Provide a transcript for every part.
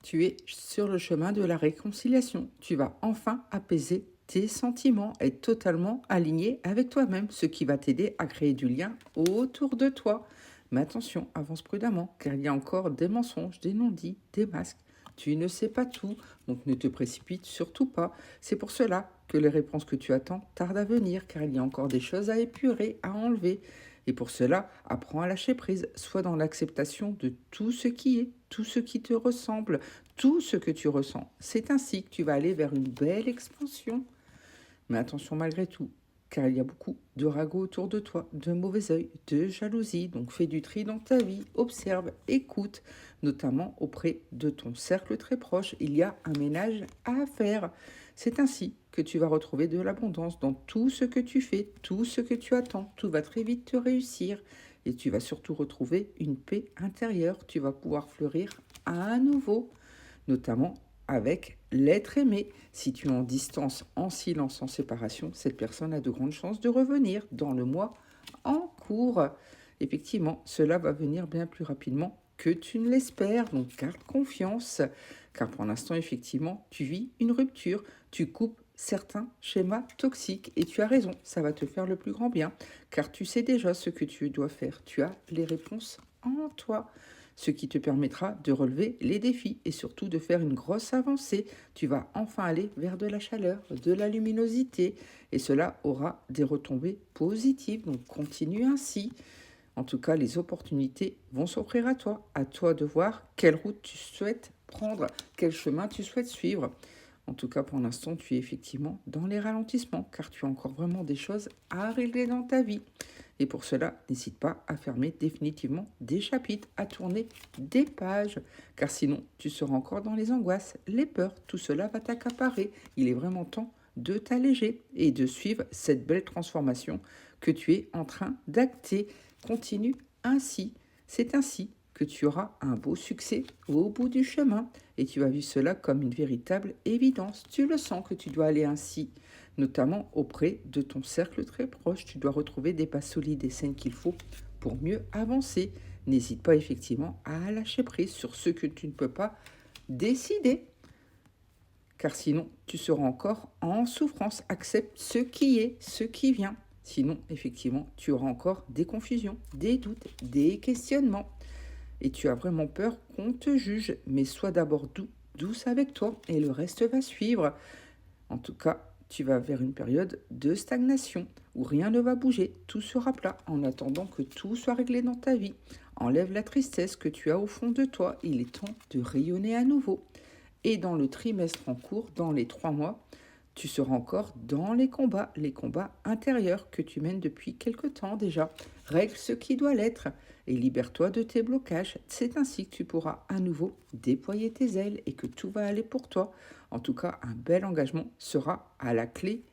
Tu es sur le chemin de la réconciliation. Tu vas enfin apaiser tes sentiments, être totalement aligné avec toi-même, ce qui va t'aider à créer du lien autour de toi. Mais attention, avance prudemment, car il y a encore des mensonges, des non-dits, des masques. Tu ne sais pas tout, donc ne te précipite surtout pas. C'est pour cela que les réponses que tu attends tardent à venir, car il y a encore des choses à épurer, à enlever. Et pour cela, apprends à lâcher prise, sois dans l'acceptation de tout ce qui est, tout ce qui te ressemble, tout ce que tu ressens. C'est ainsi que tu vas aller vers une belle expansion. Mais attention malgré tout, car il y a beaucoup de ragots autour de toi, de mauvais œil, de jalousie. Donc fais du tri dans ta vie, observe, écoute, notamment auprès de ton cercle très proche. Il y a un ménage à faire. C'est ainsi que tu vas retrouver de l'abondance dans tout ce que tu fais, tout ce que tu attends. Tout va très vite te réussir et tu vas surtout retrouver une paix intérieure. Tu vas pouvoir fleurir à nouveau, notamment avec l'être aimé. Si tu es en distance, en silence, en séparation, cette personne a de grandes chances de revenir dans le mois en cours. Effectivement, cela va venir bien plus rapidement que tu ne l'espères, donc garde confiance, car pour l'instant, effectivement, tu vis une rupture, tu coupes certains schémas toxiques, et tu as raison, ça va te faire le plus grand bien, car tu sais déjà ce que tu dois faire, tu as les réponses en toi, ce qui te permettra de relever les défis et surtout de faire une grosse avancée. Tu vas enfin aller vers de la chaleur, de la luminosité, et cela aura des retombées positives, donc continue ainsi. En tout cas, les opportunités vont s'offrir à toi de voir quelle route tu souhaites prendre, quel chemin tu souhaites suivre. En tout cas, pour l'instant, tu es effectivement dans les ralentissements, car tu as encore vraiment des choses à régler dans ta vie. Et pour cela, n'hésite pas à fermer définitivement des chapitres, à tourner des pages, car sinon, tu seras encore dans les angoisses, les peurs, tout cela va t'accaparer. Il est vraiment temps de t'alléger et de suivre cette belle transformation que tu es en train d'acter. Continue ainsi. C'est ainsi que tu auras un beau succès au bout du chemin et tu vas vivre cela comme une véritable évidence. Tu le sens que tu dois aller ainsi, notamment auprès de ton cercle très proche. Tu dois retrouver des bases solides et saines qu'il faut pour mieux avancer. N'hésite pas effectivement à lâcher prise sur ce que tu ne peux pas décider, car sinon tu seras encore en souffrance. Accepte ce qui est, ce qui vient. Sinon, effectivement, tu auras encore des confusions, des doutes, des questionnements. Et tu as vraiment peur qu'on te juge. Mais sois d'abord douce avec toi et le reste va suivre. En tout cas, tu vas vers une période de stagnation où rien ne va bouger, tout sera plat en attendant que tout soit réglé dans ta vie. Enlève la tristesse que tu as au fond de toi, il est temps de rayonner à nouveau. Et dans le trimestre en cours, dans les 3 mois, tu seras encore dans les combats intérieurs que tu mènes depuis quelque temps déjà. Règle ce qui doit l'être et libère-toi de tes blocages. C'est ainsi que tu pourras à nouveau déployer tes ailes et que tout va aller pour toi. En tout cas, un bel engagement sera à la clé,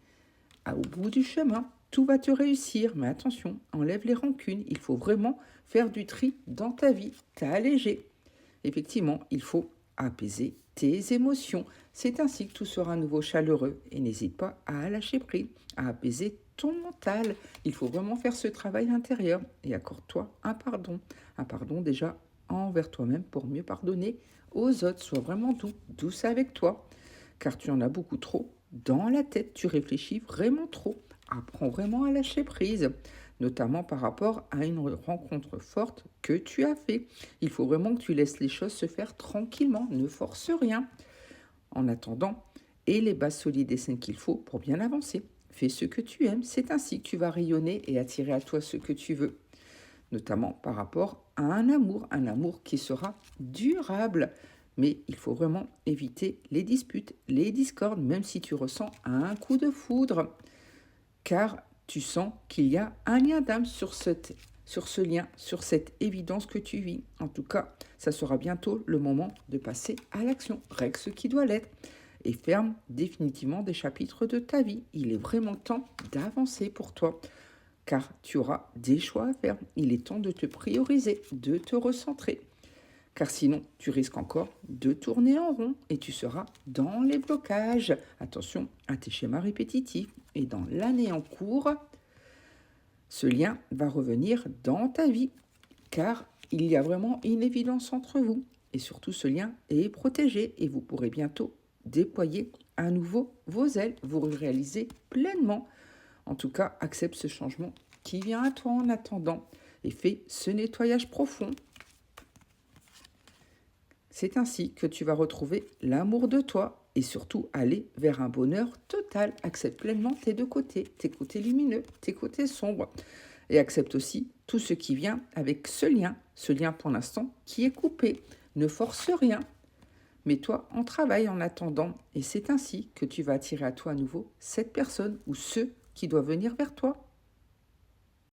au bout du chemin. Tout va te réussir, mais attention, enlève les rancunes. Il faut vraiment faire du tri dans ta vie, t'alléger. Effectivement, il faut apaiser tes émotions. C'est ainsi que tout sera à nouveau chaleureux et n'hésite pas à lâcher prise, à apaiser ton mental. Il faut vraiment faire ce travail intérieur et accorde-toi un pardon déjà envers toi-même pour mieux pardonner aux autres. Sois vraiment douce avec toi, car tu en as beaucoup trop dans la tête. Tu réfléchis vraiment trop. Apprends vraiment à lâcher prise, notamment par rapport à une rencontre forte que tu as fait. Il faut vraiment que tu laisses les choses se faire tranquillement, ne force rien. En attendant, et les bases solides et saines qu'il faut pour bien avancer. Fais ce que tu aimes, c'est ainsi que tu vas rayonner et attirer à toi ce que tu veux, notamment par rapport à un amour qui sera durable. Mais il faut vraiment éviter les disputes, les discordes, même si tu ressens un coup de foudre, car tu sens qu'il y a un lien d'âme sur ce lien, sur cette évidence que tu vis. En tout cas, ça sera bientôt le moment de passer à l'action. Règle ce qui doit l'être et ferme définitivement des chapitres de ta vie. Il est vraiment temps d'avancer pour toi, car tu auras des choix à faire. Il est temps de te prioriser, de te recentrer, car sinon tu risques encore de tourner en rond et tu seras dans les blocages. Attention à tes schémas répétitifs. Et dans l'année en cours, ce lien va revenir dans ta vie, car il y a vraiment une évidence entre vous. Et surtout, ce lien est protégé et vous pourrez bientôt déployer à nouveau vos ailes, vous réaliser pleinement. En tout cas, accepte ce changement qui vient à toi en attendant et fais ce nettoyage profond. C'est ainsi que tu vas retrouver l'amour de toi et surtout aller vers un bonheur total. Accepte pleinement tes deux côtés, tes côtés lumineux, tes côtés sombres. Et accepte aussi tout ce qui vient avec ce lien pour l'instant qui est coupé. Ne force rien, mets-toi en travail en attendant. Et c'est ainsi que tu vas attirer à toi à nouveau cette personne ou ceux qui doivent venir vers toi.